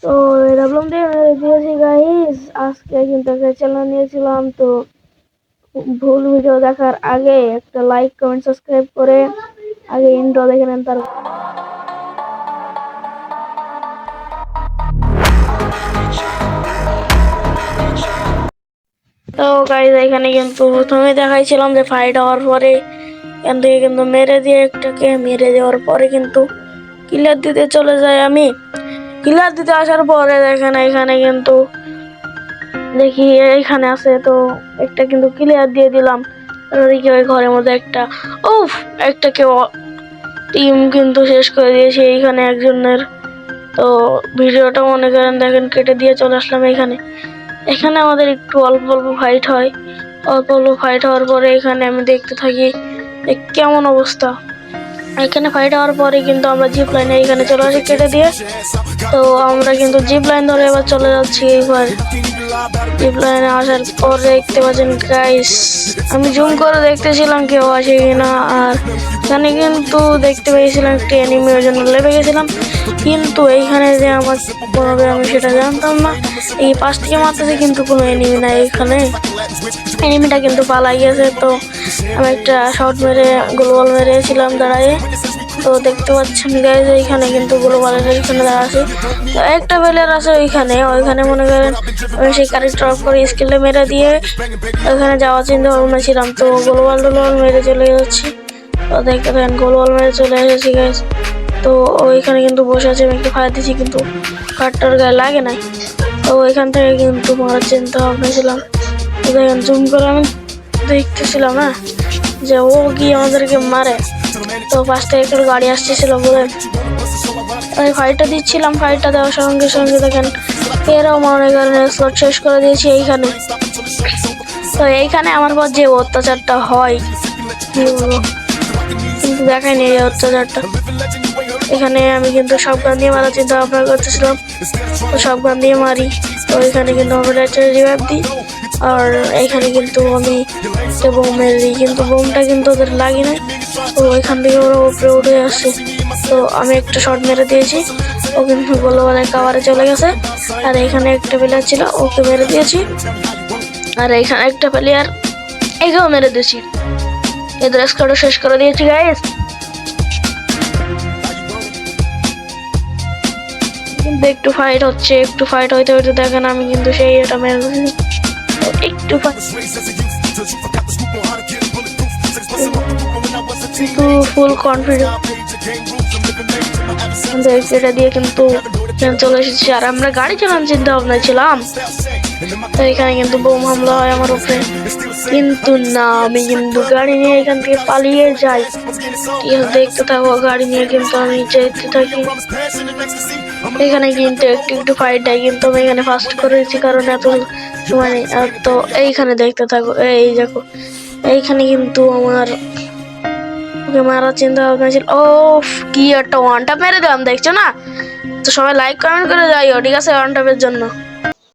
তো এরকম দিয়ে দিয়েছি গাইস। আজকে কিন্তু একটা চ্যানেল নিয়েছিলাম, তো ভুল ভিডিও দেখার আগে একটা লাইক কমেন্ট সাবস্ক্রাইব করে আগে ইন্ট্রো দেখে নেন। তার তো গাইস এখানে কিন্তু প্রথমে দেখাইছিলাম যে ফাইট হওয়ার পরে এখান থেকে কিন্তু মেরে দিয়ে একটাকে মেরে দেওয়ার পরে কিন্তু কিলার দিতে চলে যায়। আমি কিলার দিতে আসার পরে দেখেন এখানে কিন্তু দেখি এইখানে আছে, তো একটা কিন্তু ক্লিয়ার দিয়ে দিলাম। ওই ঘরের মধ্যে একটা একটা কেউ টিম কিন্তু শেষ করে দিয়েছে এইখানে একজনের। তো ভিডিওটা মনে করেন দেখেন কেটে দিয়ে চলে আসলাম এখানে। এখানে আমাদের একটু অল্প অল্প ফাইট হয়, অল্প অল্প ফাইট হওয়ার পরে এখানে আমি দেখতে থাকি কেমন অবস্থা। এখানে ফাইট হওয়ার পরে কিন্তু আমরা জিপ লাইনে এখানে চলে আসি কেটে দিয়ে। তো আমরা কিন্তু জিপ লাইন ধরে এবার চলে যাচ্ছি। এইবার জিপ লাইনে আসার পর দেখতে পাচ্ছেন গাইস, আমি জুম করে দেখতেছিলাম কেউ আসে কিনা। আর এখানে কিন্তু দেখতে পেয়েছিলাম একটা এনিমি, ওই জন্য লেবে গেছিলাম। কিন্তু এইখানে যে আমার পড়বে আমি সেটা জানতাম না। এই পাশ থেকে মারতেছে কিন্তু কোনো এনিমি নাই এখানে, এনিমিটা কিন্তু পালাই গেছে। তো আমি একটা শট মেরে গোলওয়াল মেরেছিলাম দাঁড়ায়। তো দেখতে পাচ্ছেন গাইজ এইখানে কিন্তু গ্লোবালের এখানে দাঁড়া আছে। তো একটা প্লেয়ার আছে ওইখানে মনে করেন আমি সেই ক্যারেক্টার অফ করে স্কিলে মেরে দিয়ে ওইখানে যাওয়ার চিন্তা ভাবনা ছিলাম। তো গ্লোবাল মেরে চলে যাচ্ছি। তো দেখতে পারেন গ্লোবাল মেরে চলে এসেছি গাইজ। তো ওইখানে কিন্তু বসে আছে, আমি একটু ফায়ার দিচ্ছি কিন্তু কারটার গায়ে লাগে নাই। তো ওইখান থেকে কিন্তু মারার চিন্তা ভাবনা ছিলাম। তো দেখেন জুম করে আমি দেখতেছিলাম না যে ও কি আমাদেরকে মারে। তো পাশে একটা গাড়ি আসতেছিল বলে আমি ফাইটটা দিচ্ছিলাম। ফাইটটা দেওয়ার সঙ্গে সঙ্গে দেখেন এরাও মনে করেন স্লট শেষ করে দিয়েছি এইখানে। তো এইখানে আমার পর যে অত্যাচারটা হয় কিন্তু দেখায়নি এই অত্যাচারটা। এখানে আমি কিন্তু সব গান দিয়ে মারার চিন্তা ভাবনা করতেছিলাম, তো সব গান দিয়ে মারি। তো এখানে কিন্তু আমি রিভাইভ দিই। আর এখানে কিন্তু আমি একটা বোম মেরে দিই, কিন্তু বোমটা কিন্তু ওদের লাগে না। তো এখান থেকে ওরা উপরে উঠে আসছে। তো আমি একটা শট মেরে দিয়েছি, ও কিন্তু গোলওয়ালের কাভারে চলে গেছে। আর এখানে একটা প্লেয়ার ছিল, ওকে মেরে দিয়েছি। আর এখানে একটা প্লেয়ার একেও মেরে দিয়েছি। এদের স্কোয়াডও শেষ করে দিয়েছি গাইস। কিন্তু একটু ফাইট হচ্ছে, একটু ফাইট হইতে হইতে দেখেন আমি কিন্তু সেই এটা মেরে একটু কিন্তু ফুল কনফিডেন্স এটা দিয়ে কিন্তু চলে এসেছি। আর আমরা গাড়ি চালানোর চিন্তা ভাবনা ছিলাম, তো এখানে কিন্তু বোম হামলা হয় আমার উপরে। কিন্তু না, আমি কিন্তু গাড়ি নিয়ে এখান থেকে পালিয়ে যাই। দেখতে থাকো গাড়ি নিয়ে কিন্তু আমি যেতে থাকি। এখানে কিন্তু একটু ফাইট দেয়, কিন্তু আমি এখানে ফার্স্ট করেছি কারণ এত সময় নেই। আর তো এইখানে দেখতে থাকো, এই দেখো এইখানে কিন্তু আমার মারার চিন্তা ভাবনা ছিল। ও কি একটা ওয়ান ট্যাপ মেরে দিলাম, দেখছো না? তো সবাই লাইক কমেন্ট করে যাইও, ঠিক আছে, ওয়ান ট্যাপের জন্য।